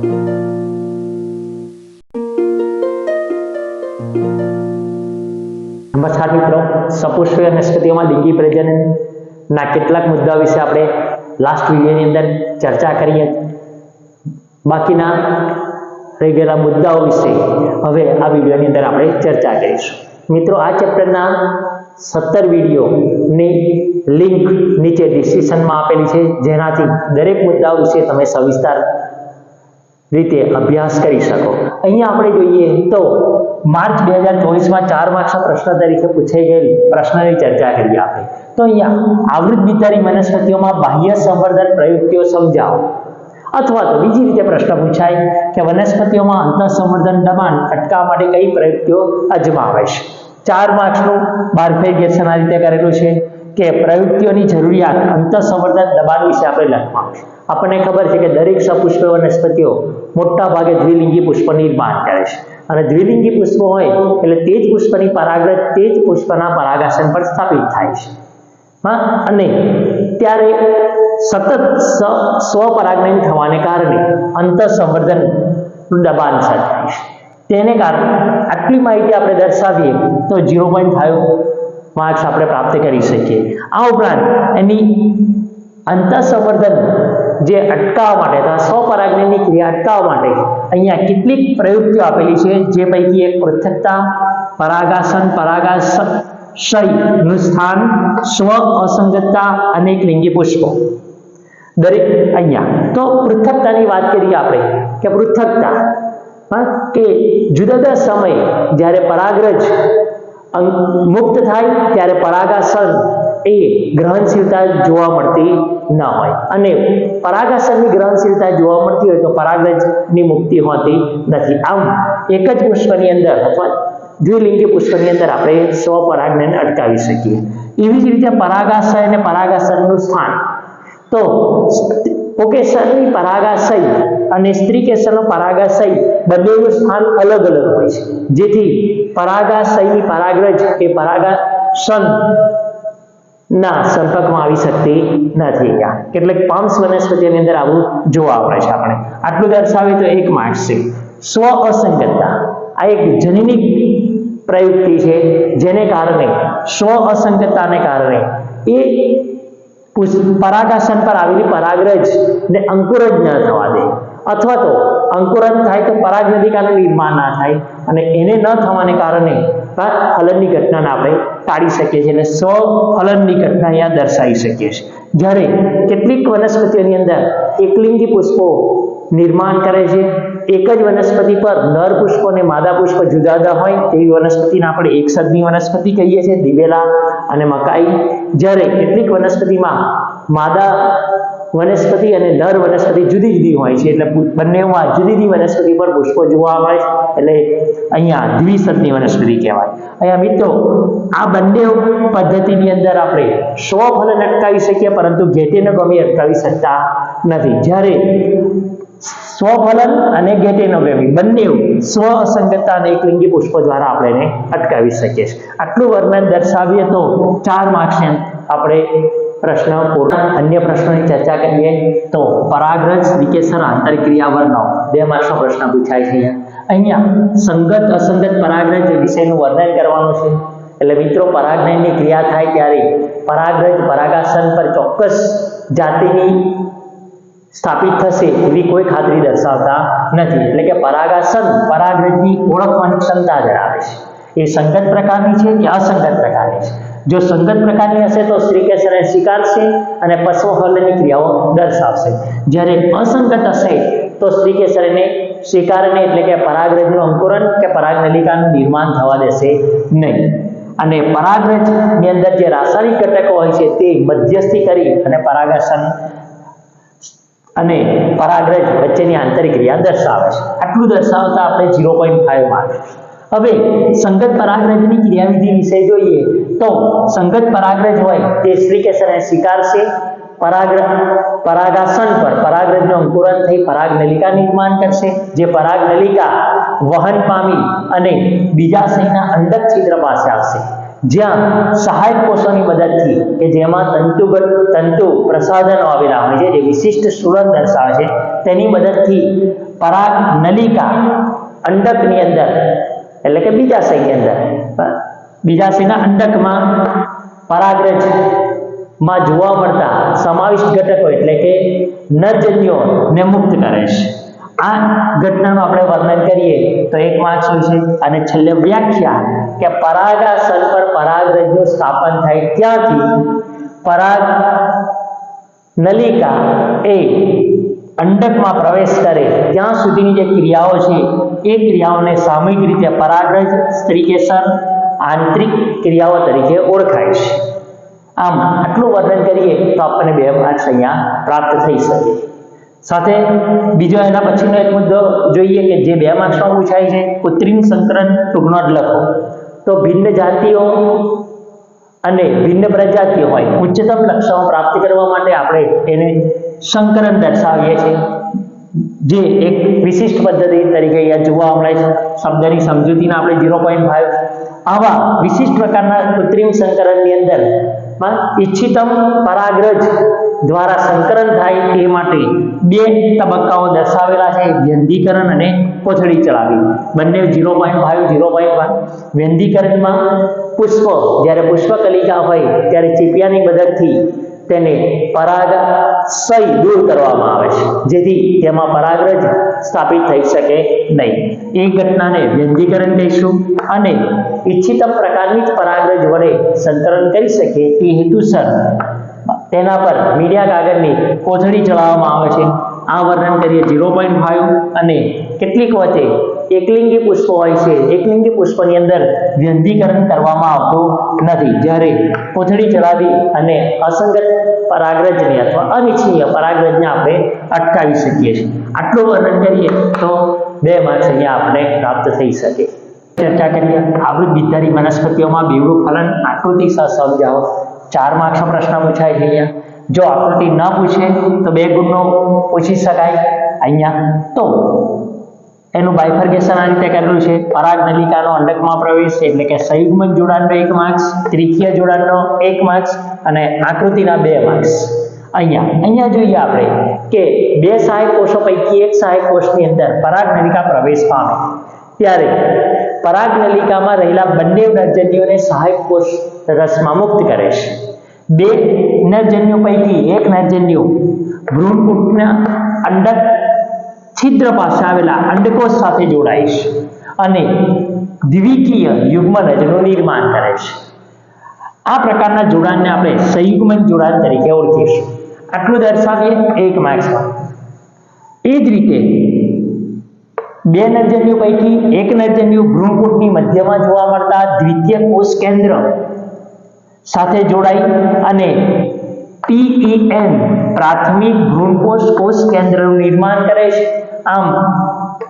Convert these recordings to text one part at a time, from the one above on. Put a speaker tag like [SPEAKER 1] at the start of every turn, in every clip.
[SPEAKER 1] નમસ્કાર મિત્રો, સપુષ્પીય વનસ્પતિઓમાં લિંગી પ્રજનનના કેટલાક મુદ્દાઓ વિશે આપણે લાસ્ટ વિડીયોની અંદર ચર્ચા કરી. બાકીના રહી ગયેલા મુદ્દાઓ વિશે હવે આ વિડીયોની અંદર આપણે ચર્ચા કરીશું. મિત્રો, આ ચેપ્ટરના 17 વિડીયોની લિંક નીચે ડિસ્ક્રિપ્શનમાં આપેલી છે, જેનાથી દરેક મુદ્દાઓ વિશે તમે સવિસ્તાર રીતે અભ્યાસ કરી શકો. અહીંયા આપણે જોઈએ તો માર્ચ 2024માં 4 માર્ક્સના પ્રશ્ન તરીકે પૂછાઈ ગયેલ પ્રશ્નની ચર્ચા કરીએ આપણે. તો અહીંયા આવૃત બિતારી વનસ્પતિઓમાં બાહ્ય સંવર્ધન પ્રયુક્તિઓ સમજાવો. અથવા તો બીજી રીતે પ્રશ્ન પૂછાય કે વનસ્પતિઓમાં અંતઃસંવર્ધન દબાણ અટકાવવા માટે કઈ પ્રયુક્તિઓ અજમાવાય છે. 4 માર્ક્સનું બારફેરિકેશન આ રીતે કરેલું છે કે પ્રયુક્તિઓની જરૂરિયાત અંતઃસંવર્ધન દબાણ વિશે આપણે લખવાનું છે. આપણને ખબર છે કે દરેક સપુષ્પ વનસ્પતિઓ મોટા ભાગે દ્વિલિંગી પુષ્પ નિર્માણ કરે છે, અને દ્વિલિંગી પુષ્પ હોય એટલે તે જ પુષ્પની પરાગરજ તે જ પુષ્પના પરાગાસન પર સ્થાપિત થાય છે. અને ત્યારે સતત સ્વપરાગનયન થવાને કારણે અંતઃસંવર્ધન દબાણ સર્જાય છે. તેને કારણે આટલી માહિતી આપણે દર્શાવીએ તો 0.5 માર્ક્સ આપણે પ્રાપ્ત કરી શકીએ. આ ઉપરાંત એની અંતઃસંવર્ધન જે અટકાવવા માટે અથવા સ્વપરાગનયનની ક્રિયા અટકાવવા માટે અહીંયા કેટલીક પ્રયુક્તિઓ આપેલી છે, જે પૈકી એક પૃથકતા, પરાગાસન, પરાગાશયનું સ્થાન, સ્વ અસંગતતા અને એક લિંગી પુષ્પો. દરેક અહીંયા તો પૃથકતાની વાત કરીએ આપણે કે પૃથકતા કે જુદા જુદા સમયે જ્યારે પરાગરજ મુક્ત થાય ત્યારે પરાગાસન એ ગ્રહણશીલતા જોવા મળતી ન હોય, અને પરાગાસનની ગ્રહણશીલતા જોવા મળતી હોય તો પરાગરજની મુક્તિ હોતી નથી. આમ એક જ પુષ્પની અંદર અથવા દ્વિલિંગી પુષ્પની અંદર આપણે સ્વપરાગનયન અટકાવી શકીએ. એવી જ રીતે પરાગાશય અને પરાગાસનનું સ્થાન, તો પુંકેસરની પરાગાશય અને સ્ત્રીકેસરનો પરાગાશય બંનેનું સ્થાન અલગ અલગ હોય છે, જેથી પરાગાશયની પરાગરજ એ પરાગાસન ના સંપર્કમાં આવી શકતી નથી. કેટલીક પામ્સ વનસ્પતિઓની અંદર આવું જોવા મળે છે. આપણે આટલું દર્શાવીએ તો 1 માર્ક્સ છે. સ્વ અસંગતતા આ એક જનીનિક પ્રયુક્તિ છે, જેને કારણે સ્વ અસંગતતાને કારણે એ પરાગાસન પર આવેલી પરાગરજ ને અંકુરજ ન થવા દે, અથવા તો અંકુરન થાય તો પરાગનલિકાનું નિર્માણ ના થાય, અને એને ન થવાને કારણે ફલનની ઘટનાને આપણે ટાળી શકીએ છીએ. એટલે સ્વફલનની ઘટના અહીંયા દર્શાવી શકીએ છીએ. જ્યારે કેટલીક વનસ્પતિઓની અંદર એકલિંગી પુષ્પો નિર્માણ કરે છે. એક જ વનસ્પતિ પર નર પુષ્પ અને માદા પુષ્પ જુદા જુદા હોય તેવી વનસ્પતિને આપણે એકસદની વનસ્પતિ કહીએ છીએ, દિવેલા અને મકાઈ. જ્યારે કેટલીક વનસ્પતિમાં માદા વનસ્પતિ અને નર વનસ્પતિ જુદી જુદી હોય છે, એટલે બંનેમાં જુદી જુદી વનસ્પતિ પર પુષ્પો જોવા મળે છે, એટલે અહીંયા દ્વિસદની વનસ્પતિ કહેવાય. અહીંયા મિત્રો આ બંને પદ્ધતિની અંદર આપણે સ્વફલન અટકાવી શકીએ, પરંતુ ગેટેનોગમી અટકાવી શકતા નથી. જ્યારે સ્વફલન અને ગેટેનોગમી બંને સ્વ અસંગતતા અને એકલિંગી પુષ્પો દ્વારા આપણે એને અટકાવી શકીએ છીએ. આટલું વર્ણન દર્શાવીએ તો 4 માર્ક્સ આપણે પ્રશ્ન પૂર્ણ. અન્ય પ્રશ્નોની ચર્ચા કરીએ તો પરાગરજ, સ્ત્રીકેસર, આંતરક્રિયા વર્ણનો 2 માર્ક્સનો પ્રશ્ન પૂછાય છે. અહીંયા સંગત અસંગત પરાગરજ વિશેનું વર્ણન કરવાનું છે. એટલે મિત્રો, પરાગનયનની ક્રિયા થાય ત્યારે પરાગરજ પરાગાસન પર ચોક્કસ જાતિની સ્થાપિત થશે એવી કોઈ ખાતરી દર્શાવતા નથી. એટલે કે પરાગાસન પરાગરજની ઓળખવાની ક્ષમતા ધરાવે છે. એ સંગત પ્રકારની છે કે અસંગત પ્રકારની છે. જો સંગત પ્રકારની હશે તો સ્ત્રીકેસર સ્વીકારશે અને પશ્વફલનની ક્રિયાઓ દર્શાવશે. જ્યારે અસંગત હશે તો સ્ત્રીકેસર એને સ્વીકારને, એટલે કે પરાગરજનું અંકુરન કે પરાગનલિકાનું નિર્માણ થવા દેશે નહીં. અને પરાગરજની અંદર જે રાસાયણિક ઘટકો હોય છે તે મધ્યસ્થી કરી અને પરાગાસન અને પરાગરજ વચ્ચેની આંતરક્રિયા દર્શાવે છે. આટલું દર્શાવતા આપણે 0.5 માર્ક. હવે સંગત પરાગરજની ક્રિયાવિધિ વિશે જોઈએ તો સંગત પરાગરજ હોય તે સ્ત્રીકેસરને સ્વીકારશે, પરાગાસન પર પરાગરજનું અંકુરન થઈ પરાગનલિકા નિર્માણ કરશે, જે પરાગનલિકા વહન પામી અને બીજાશયના અંડક છિદ્ર પાસે આવશે. જ્યાં સહાયક કોષોની મદદથી કે જેમાં તંતુ પ્રસાધનો આવેલા હોય છે, જે વિશિષ્ટ સુગંધ દર્શાવે છે, તેની મદદથી પરાગ નલિકા અંડકની અંદર એટલે કે બીજાશયની અંદર બીજાશયના અંડકમાં પરાગરજમાં જોવા મળતા સમાવિષ્ટ ઘટકો એટલે કે નરજન્યુઓને મુક્ત કરે છે. આ ઘટનાનું આપણે વર્ણન કરીએ તો 1 માર્ક્સ હોય છે. અને છેલ્લે વ્યાખ્યા કે પરાગાશય પર પરાગરજનું સ્થાપન થાય ત્યાંથી પરાગ નલિકા એ અંડકમાં પ્રવેશ કરે ત્યાં સુધીની જે ક્રિયાઓ છે એ ક્રિયાઓને સામૂહિક રીતે પરાગરજ સ્ત્રીકેસર આંતરિક ક્રિયાઓ તરીકે ઓળખાય છે. આમ આટલું વર્ણન કરીએ તો આપણને 2 માર્ક્સ અહીંયા પ્રાપ્ત થઈ શકે. સાથે બીજો એના પછીનો એક મુદ્દો જોઈએ કે જે 2 માર્ક્સમાં પૂછાય છે, કૃત્રિમ સંકરણ ટૂંકનોટ લખો. તો ભિન્ન જાતિઓ અને ભિન્ન પ્રજાતિઓ હોય ઉચ્ચતમ લક્ષણો પ્રાપ્ત કરવા માટે આપણે એને સંકરણ દર્શાવીએ છીએ, જે એક વિશિષ્ટ પદ્ધતિ તરીકે અહીંયા જોવા મળે છે. શબ્દની સમજૂતીને આપણે 0.5 આવા વિશિષ્ટ પ્રકારના કૃત્રિમ સંકરણની અંદર ઇચ્છિતમ પરાગરજ દ્વારા સંકરણ થાય તે માટે 2 તબક્કાઓ દર્શાવેલા છે, વ્યંધીકરણ અને કોથળી ચડાવી. બંને 0.5 વ્યંધીકરણમાં પુષ્પ જ્યારે પુષ્પકલિકા હોય ત્યારે ચીપિયાની મદદથી તેને પરાગાશય દૂર કરવામાં આવે છે, જેથી તેમાં પરાગરજ સ્થાપિત થઈ શકે નહીં. એ ઘટનાને વ્યંધીકરણ કહીશું. અને ઇચ્છિતમ પ્રકારની જ પરાગરજ વડે સંકરણ કરી શકે તે હેતુસર તેના પર મીડિયા કાગળની કોથળી ચડાવવામાં આવે છે. આ વર્ણન કરીએ 0.5. અને કેટલીક વખતે એકલિંગી પુષ્પ હોય છે, એકલિંગી પુષ્પની અંદર વ્યંધીકરણ કરવામાં આવતું નથી, જ્યારે કોથળી ચડાવી અને અસંગત પરાગરજને અથવા અનિચ્છનીય પરાગરજને આપણે અટકાવી શકીએ છીએ. આટલું વર્ણન કરીએ તો 2 માર્ક્સ અહીંયા આપણે પ્રાપ્ત થઈ શકે. ચર્ચા કરીએ આવૃત બીજધારી વનસ્પતિઓમાં બેવડું ફલન આકૃતિ સહ સમજાવો. 4 માર્ક્સનો પ્રશ્ન પૂછાય છે અહીંયા. જો આકૃતિ ન પૂછે તો 2 ગુણનો પૂછી શકાય અહીંયા. તો એનું બાયફર્ગેશન આ રીતે કરેલું છે. પરાગ નલિકાનો અંડકમાં પ્રવેશ એટલે કે સંયુગ્મન જોડાણનો 1 માર્ક્સ, ત્રિકીય જોડાણનો 1 માર્ક્સ અને આકૃતિના 2 માર્ક્સ. અહીંયા જોઈએ આપણે કે 2 સહાયક કોષો પૈકી એક સહાયક કોષની અંદર પરાગ નલિકા પ્રવેશ પામે ત્યારે પરાગ નલિકામાં રહેલા બંને નરજન્યુઓને સહાયક કોષ રસમાં મુક્ત કરે છે. 2 નરજન્યુ પૈકી એક નરજન્યુ ભ્રૂણપુટના અંડક છિદ્ર પાસે આવેલા અંડકોષ સાથે જોડાય છે અને દ્વિકીય યુગ્મનજનું નિર્માણ કરે છે. આ પ્રકારના જોડાણને આપણે સંયુગ્મન જોડાણ તરીકે ઓળખીશું. આટલું દર્શાવીએ 1 માર્ક્સમાં. એ જ રીતે 2 નરજન્યુ પૈકી એક નરજન્યુ ભ્રૂણપુટની મધ્યમાં જોવા મળતા દ્વિતીય કોષ કેન્દ્ર સાથે જોડાઈ અને PEN પ્રાથમિક ભ્રૂણકોષ કોષ કેન્દ્રનું નિર્માણ કરે છે. આમ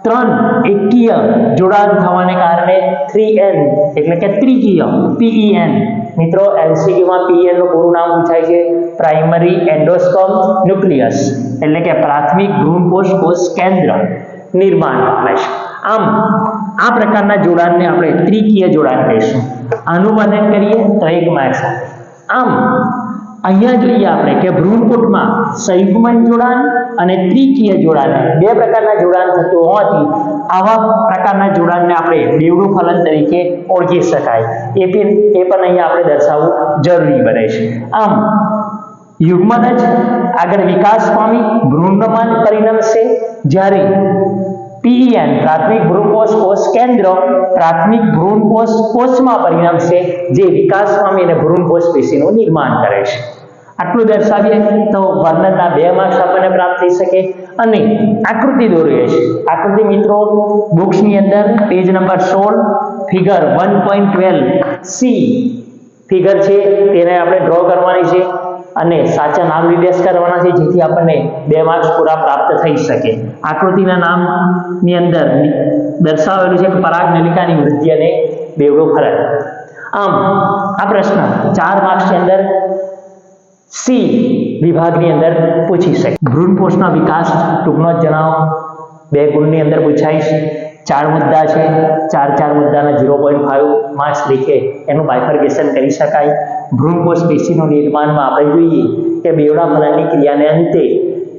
[SPEAKER 1] 3 એકકીય જોડાણ થવાને કારણે 3N એટલે કે ત્રિકીય PEN. મિત્રો MCQમાં PEN નું પૂરું નામ પૂછાય છે, પ્રાઇમરી એન્ડોસ્પર્મ ન્યુક્લિયસ એટલે કે પ્રાથમિક ભ્રૂણકોષ કોષ કેન્દ્ર નિર્માણ પામે છે. આમ આ પ્રકારના જોડાણને આપણે ત્રિકીય જોડાણ કહીશું. આનું વર્ણન કરીએ તો 1 માર્ક્સ. આમ અહીંયા જોઈએ આપણે કે ભ્રૂણપુટમાં સંયુગ્મન જોડાણ અને ત્રિકીય જોડાણ 2 પ્રકારના જોડાણ થતું હોવાથી આવા પ્રકારના જોડાણને આપણે બેવડું ફલન તરીકે ઓળખી શકાય. એ પણ અહીંયા આપણે દર્શાવવું જરૂરી બને છે. આમ યુગ્મનજ આગળ વિકાસ પામી ભ્રૂણમાં પરિણમશે, જ્યારે PEN પ્રાથમિક ભ્રૂણકોષ કોષ કેન્દ્ર પ્રાથમિક ભ્રૂણકોષ કોષમાં પરિણમશે, જે વિકાસ પામી અને ભ્રૂણકોષ પેશીનું નિર્માણ કરે છે. આટલું દર્શાવીએ તો વર્ણનના 2 માર્ક્સ આપણને પ્રાપ્ત થઈ શકે. અને આકૃતિ દોરીએ છે. આકૃતિ મિત્રો બુક્સની અંદર page number 16 figure 1.12C figure છે, તેને આપણે ડ્રો કરવાની છે અને સાચા નામ નિર્દેશ કરવાના છે, જેથી આપણને 2 માર્ક્સ પૂરા પ્રાપ્ત થઈ શકે. આકૃતિના નામની અંદર દર્શાવેલું છે કે પરાગ નલિકાની વૃદ્ધિ અને બેવડું ફલન. આમ આ પ્રશ્ન 4 માર્ક્સની અંદર C વિભાગની અંદર પૂછી શકે. ભ્રૂણકોષનો વિકાસ ટૂંકનો જ જણાવો 2 ગુણની અંદર પૂછાય છે. 4 મુદ્દા છે, 4 મુદ્દાના 0.5 માર્ક્સ લીખે એનું બાયફર્ગેશન કરી શકાય. ભ્રૂણપોષ પેશીનું નિર્માણમાં આપણે જોઈએ કે બેવડા ફલનની ક્રિયાને અંતે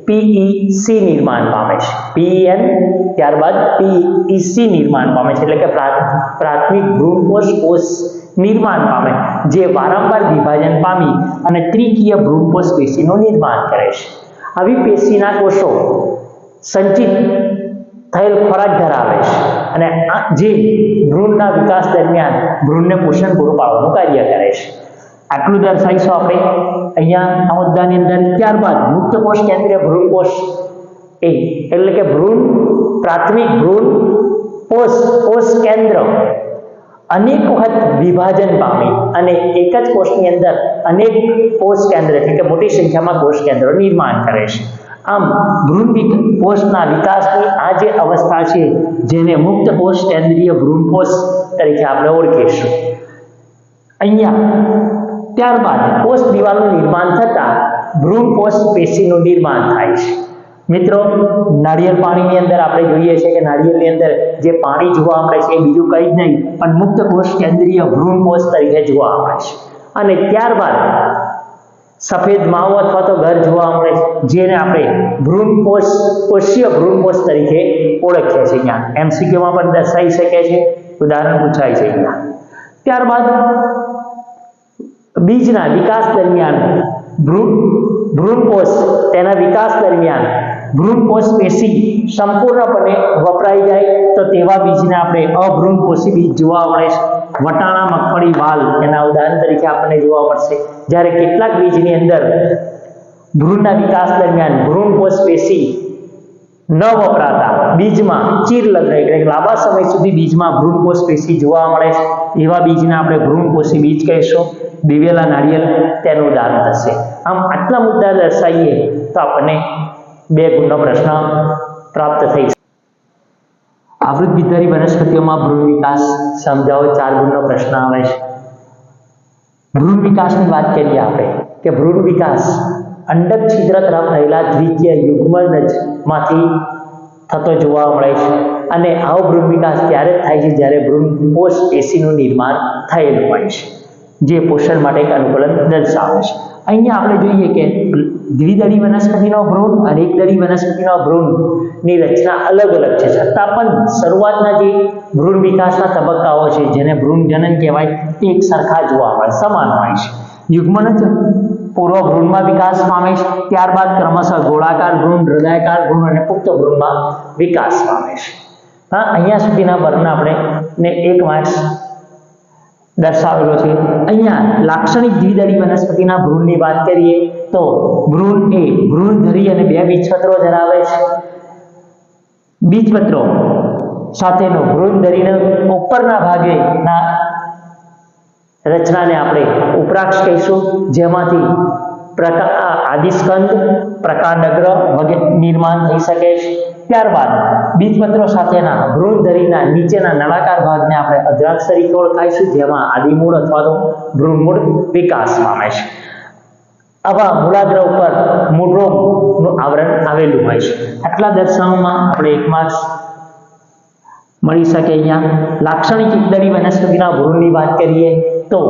[SPEAKER 1] PEC નિર્માણ પામે છે. PEN ત્યારબાદ PEC નિર્માણ પામે છે, એટલે કે પ્રાથમિક ભ્રૂણપોષ કોષ નિર્માણ પામે, જે વારંવાર વિભાજન પામી અને ત્રિકીય ભ્રૂણપોષ પેશીનું નિર્માણ કરે છે. આવી પેશીના કોષો સંચિત થયેલ ખોરાક ધરાવે છે અને જે ભ્રૂણના વિકાસ દરમિયાન ભ્રૂણને પોષણ પૂરું પાડવાનું કાર્ય કરે છે. આટલું દર્શાવીશું આપણે અહીંયા આ મુદ્દાની અંદર. ત્યારબાદ મુક્ત કોષ કેન્દ્રીય ભ્રૂણપોષ એટલે કે પ્રાથમિક ભ્રૂણપોષ કેન્દ્ર અનેક વખત વિભાજન પામી અને એક જ કોષની અંદર અનેક કોષ કેન્દ્ર એટલે કે મોટી સંખ્યામાં કોષ કેન્દ્રો નિર્માણ કરે છે. આમ ભ્રૂણપોષના વિકાસની આ જે અવસ્થા છે જેને મુક્ત કોષ કેન્દ્રીય ભ્રૂણપોષ તરીકે આપણે ઓળખીશું. અહીંયા ત્યારબાદ કોષ દિવાલનું નિર્માણ થતાં ભ્રૂણપોષ પેશીનું નિર્માણ થાય છે. મિત્રો, નાળિયેર પાણીની અંદર આપણે જોઈએ છીએ કે નાળિયેરની અંદર જે પાણી જોવા મળે છે એ બીજું કંઈ જ નહીં પણ મુક્ત કોષ કેન્દ્રીય ભ્રૂણપોષ તરીકે જોવા મળે છે. અને ત્યારબાદ સફેદ માવો અથવા તો ઘર જોવા મળે છે, જેને આપણે કોષીય ભ્રૂણપોષ તરીકે ઓળખીએ છીએ. અહીંયા MCQમાં પણ દર્શાવી શકે છે, ઉદાહરણ પૂછાય છે અહીંયા. ત્યારબાદ બીજના વિકાસ દરમિયાન ભ્રૂણપોષ તેના વિકાસ દરમિયાન ભ્રૂણપોષ પેશી સંપૂર્ણપણે વપરાઈ જાય તો તેવા બીજને આપણે અભ્રૂણપોષી બીજ જોવા મળે છે. વટાણા, મગફળી, વાલ એના ઉદાહરણ તરીકે આપણને જોવા મળશે. જ્યારે કેટલાક બીજની અંદર ભ્રૂણના વિકાસ દરમિયાન ભ્રૂણપોષ પેશી ન વપરાતા બીજમાં ચીર લગ્ન એટલે લાંબા સમય સુધી બીજમાં ભ્રૂણપોષ પેશી જોવા મળે છે. એવા બીજને આપણે ભ્રૂણપોષી બીજ કહીશું. દિવેલા નાળિયેર તેનું ઉદાહરણ થશે. આમ આટલા મુદ્દા દર્શાવીએ તો આપણને 2 ગુણનો પ્રશ્ન પ્રાપ્ત થઈ શકે. આવૃત બીજધારી વનસ્પતિઓમાં ભ્રૂણ વિકાસ સમજાવો 4 ગુણનો પ્રશ્ન આવે છે. ભ્રૂણ વિકાસની વાત કરીએ આપણે કે ભ્રૂણ વિકાસ અંડક છિદ્ર તરફ રહેલા દ્વિકીય યુગ્મનજમાંથી થતો જોવા મળે છે અને આવો ભ્રૂણ વિકાસ ત્યારે થાય છે જ્યારે ભ્રૂણપોષ પેશીનું નિર્માણ થયેલું હોય છે, જે પોષણ માટે એક અનુકૂલન દર્શાવે છે. અહીંયા આપણે જોઈએ કે દ્વિદળી વનસ્પતિનો ભ્રૂણ અને એકદળી વનસ્પતિનો ભ્રૂણની રચના અલગ અલગ છે, છતાં પણ શરૂઆતના જે ભ્રૂણ વિકાસના તબક્કાઓ છે જેને ભ્રૂણ જનન કહેવાય તે એક સરખા જોવા મળે, સમાન હોય છે. યુગ્મનજ પૂર્વ ભ્રૂણમાં વિકાસ પામે છે, ત્યારબાદ ક્રમશઃ ગોળાકાર ભ્રૂણ, હૃદયાકાર ભ્રૂણ અને પુખ્ત ભ્રૂણમાં વિકાસ પામે છે. અહીંયા સુધીના વર્ણન આપણે 1 માર્ક્સ દર્શાવેલો છે. અહીંયા લાક્ષણિક દ્વિદળી વનસ્પતિના ભ્રૂણની વાત કરીએ તો ભ્રૂણ એ ભ્રૂણધરી અને 2 બીજપત્રો ધરાવે છે. બીજપત્રો સાથેનો ભ્રૂણધરીના ઉપરના ભાગેના રચનાને આપણે ઉપરાક્ષ કહીશું, જેમાંથી આદિસ્કંદ, પ્રકાંડગ્ર વગેરે નિર્માણ થઈ શકે છે. ત્યારબાદ બીજપત્રો સાથેના ભ્રૂણધરીના નીચેના નળાકાર ભાગને આપણે અદ્રાક્ષ તરીકે ઓળખાઈશું, જેમાં આદિમૂળ અથવા તો ભ્રૂણમૂળ વિકાસ પામે છે. આવા મૂળાગ્ર ઉપર મૂળરોગનું આવરણ આવેલું હોય છે. આટલા દર્શાવવામાં આપણે 1 માર્ક્સ મળી શકે. અહીંયા લાક્ષણિક એકદળી વનસ્પતિના ભ્રૂણની વાત કરીએ તો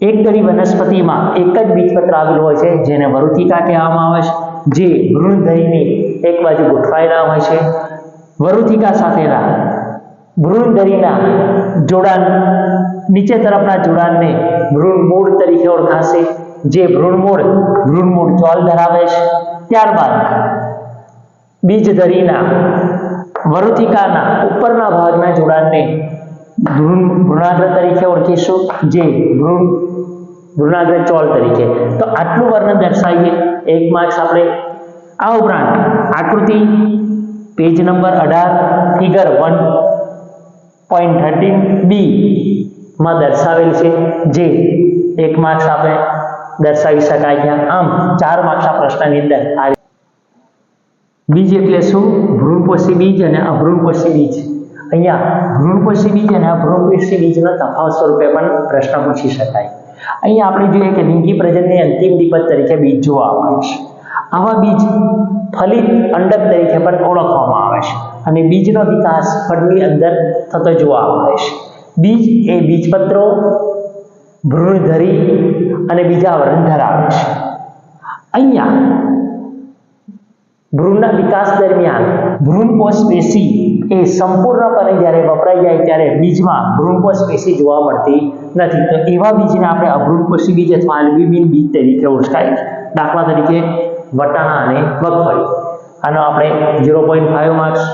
[SPEAKER 1] એકદળી વનસ્પતિમાં એક જ બીજપત્ર આવેલું હોય છે, જેને વરુથિકા કહેવામાં આવે છે, જે ભ્રૂણધરીની એક બાજુ ગોઠવાયેલા હોય છે. વરુથિકા સાથેના ભ્રૂણધરીના જોડાણ નીચે તરફના જોડાણને ભ્રૂણમૂળ તરીકે ઓળખાશે, જે ભ્રૂણમૂળ ચોલ ધરાવે છે. ત્યારબાદ બીજધરીના વરુથિકાના ઉપરના ભાગના જોડાણને ભ્રૂણાગ્ર તરીકે ઓળખીશું, જે ભ્રૂણાગ્ર ચોલ તરીકે. તો આટલું વર્ણન દર્શાવીએ 1 માર્ક્સ આપણે. આ ઉપરાંત આકૃતિ પેજ નંબર 18 ફિગર 1.13b માં દર્શાવેલ છે, જે 1 માર્ક્સ આપણે દર્શાવી શકાય. આમ 4 માર્ક્સ આ પ્રશ્નની અંદર આવે. બીજ એટલે શું? ભ્રૂણપોષી બીજ અને અભ્રૂણપોષી બીજ. અહીંયા ભ્રૂણપોષી બીજ અને અભ્રૂણપોષી બીજનો તફાવત સ્વરૂપે પણ પ્રશ્ન પૂછી શકાય. અહીંયા આપણે જોઈએ કે લિંગી પ્રજનનની અંતિમ નિપજ તરીકે બીજ જોવા મળે છે. આવા બીજ ફલિત અંડક તરીકે પણ ઓળખવામાં આવે છે. અને બીજનો વિકાસ ફળની અંદર થતો જોવા મળે છે. બીજ એ બીજપત્રો, ભ્રૂણધરી અને બીજાવરણ ધરાવે છે. અહીંયા ભ્રૂણના વિકાસ દરમિયાન ભ્રૂણપોષ પેશી એ સંપૂર્ણપણે જ્યારે વપરાઈ જાય ત્યારે બીજમાં ભ્રૂણપોષ પેશી જોવા મળતી નથી. તો એવા બીજને આપણે અભ્રૂણપોષી બીજ અથવા આલ્બ્યુમિન બીજ તરીકે ઓળખાય છે. દાખલા તરીકે વટાણા અને મગફળી. આનો આપણે 0.5 માર્ક્સ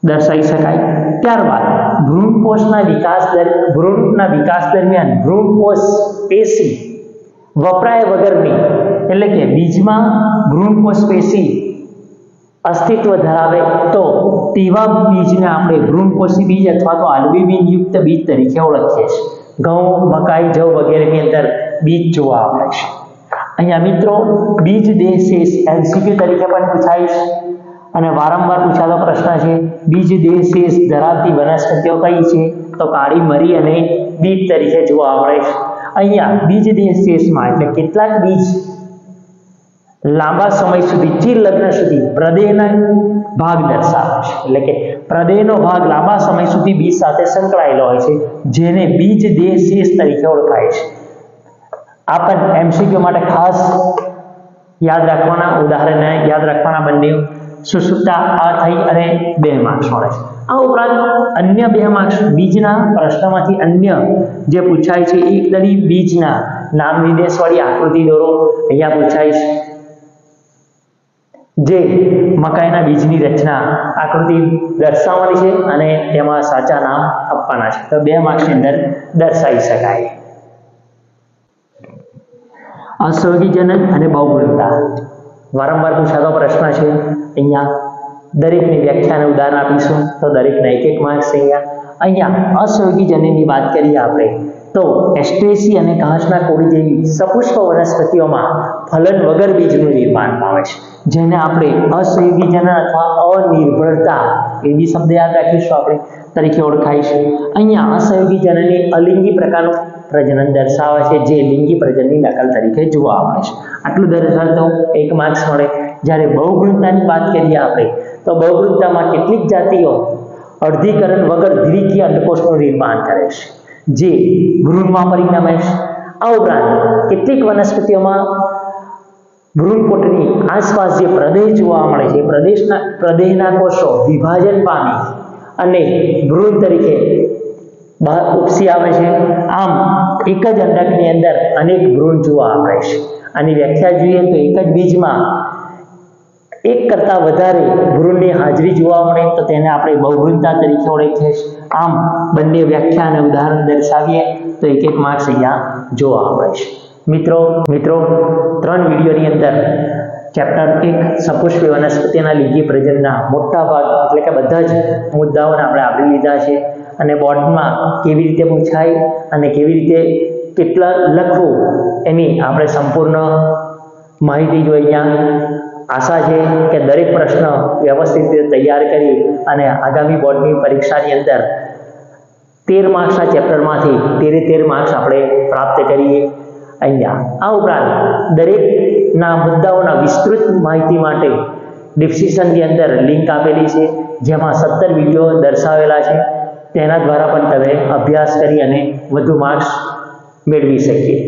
[SPEAKER 1] દર્શાવી શકાય. ત્યારબાદ ભ્રૂણના વિકાસ દરમિયાન ભ્રૂણપોષ પેશી વપરાય વગરની, એટલે કે બીજમાં ભ્રૂણપોષ પેશી અસ્તિત્વ ધરાવે તો તેવા બીજને આપણે ભ્રૂણપોષી બીજ અથવા તો આલ્બ્યુમિન યુક્ત બીજ તરીકે ઓળખીએ છીએ. ઘઉં, મકાઈ, જવ વગેરેની અંદર બીજ જોવા મળે છે. અહીંયા મિત્રો બીજ દેહ શેષ MCQ તરીકે પણ પૂછાય છે અને વારંવાર પૂછાતો પ્રશ્ન છે. બીજ દેહ શેષ ધરાવતી વનસ્પતિઓ કઈ છે? તો કાળી મરી અને બીજ તરીકે જોવા મળે છે. અહીંયા બીજ દેહ શેષમાં એટલે કેટલાક બીજ લાંબા સમય સુધી ચિર લગ્ન સુધી પ્રદેહના ભાગ દર્શાવે છે. એટલે કે પ્રદેહનો ભાગ લાંબા સમય સુધી બીજ સાથે સંકળાયેલો હોય છે, જેને બીજ દેહ શેષ તરીકે ઓળખાય છે. આ પણ MCQ માટે ખાસ યાદ રાખવાના ઉદાહરણ યાદ રાખવાના બંને. સુષુપ્તા આ થઈ અને 2 માર્ક્સ મળે છે. આ ઉપરાંત અન્ય 2 માર્ક્સ બીજના પ્રશ્નમાંથી અન્ય જે પૂછાય છે, એકદળી બીજના નામ નિર્દેશ વાળી આકૃતિ દોરો. અહીંયા પૂછાય છે જે મકાઈના બીજની રચના આકૃતિ દર્શાવવાની છે અને તેમાં સાચા નામ આપવાના છે. તો 2 માર્ક્સની અંદર દર્શાવી શકાય. અસહયોગી જનન અને બહુગુણતા વારંવાર પૂછાતો પ્રશ્ન છે. અહીંયા દરેકની વ્યાખ્યાને ઉદાહરણ આપીશું તો દરેકના 1 માર્ક્સ. અહીંયા અસહયોગી જનનની વાત કરીએ આપણે તો એસ્ટ્રેસી અને ઘાસના કોળી જેવી સપુષ્પ વનસ્પતિઓમાં ફલન વગર બીજનું નિર્માણ પામે છે, જેને આપણે અસહયોગી જનન અથવા અનિર્ભરતા એવી શબ્દ યાદ રાખીશું આપણે તરીકે ઓળખાય છે. અહીંયા અસહયોગી જનનની અલિંગી પ્રકારનું પ્રજનન દર્શાવે છે, જે લિંગી પ્રજનનની નકલ તરીકે જોવા મળે છે. આટલું દર્શાવતો 1 માર્ક્સ મળે. જ્યારે બહુગુણતાની વાત કરીએ આપણે તો બહુગુણતામાં કેટલીક જાતિઓ અર્ધીકરણ વગર દ્વિકીય અંડકોષનું નિર્માણ કરે છે, જે ભ્રૂણમાં પરિણમે છે. આ ઉપરાંત કેટલીક વનસ્પતિઓમાં ભ્રૂણપોટની આસપાસ જે પ્રદેહ જોવા મળે છે, પ્રદેહના કોષો વિભાજન પામી અને ભ્રૂણ તરીકે બહાર ઉપસી આવે છે. આમ એક જ અંડકની અંદર અનેક ભ્રૂણ જોવા મળે છે. આની વ્યાખ્યા જોઈએ તો એક જ બીજમાં એક કરતાં વધારે ભ્રૂણની હાજરી જોવા મળે તો તેને આપણે બહુગુણતા તરીકે ઓળખીએ છીએ. આમ બંને વ્યાખ્યા અને ઉદાહરણ દર્શાવીએ તો 1 માર્ક્સ અહીંયા જોવા મળે છે. મિત્રો 3 વિડીયોની અંદર ચેપ્ટર 1 સપુષ્પી વનસ્પતિના લિંગી પ્રજનનના મોટા ભાગ એટલે કે બધા જ મુદ્દાઓને આપણે આવરી લીધા છે અને બોર્ડમાં કેવી રીતે પૂછાય અને કેવી રીતે કેટલા લખવું એની આપણે સંપૂર્ણ માહિતી જોઈ. અહીંયા આશા છે કે દરેક પ્રશ્ન વ્યવસ્થિત રીતે તૈયાર કરી અને આગામી બોર્ડની પરીક્ષાની અંદર 13 માર્ક્સના ચેપ્ટરમાંથી 13 માર્ક્સ આપણે પ્રાપ્ત કરીએ. અહીંયા આ ઉપરાંત દરેકના મુદ્દાઓના વિસ્તૃત માહિતી માટે ડિસ્ક્રિપ્શનની અંદર લિંક આપેલી છે, જેમાં 17 વિડીયો દર્શાવેલા છે. તેના દ્વારા પણ તમે અભ્યાસ કરી અને વધુ માર્ક્સ મેળવી શકીએ.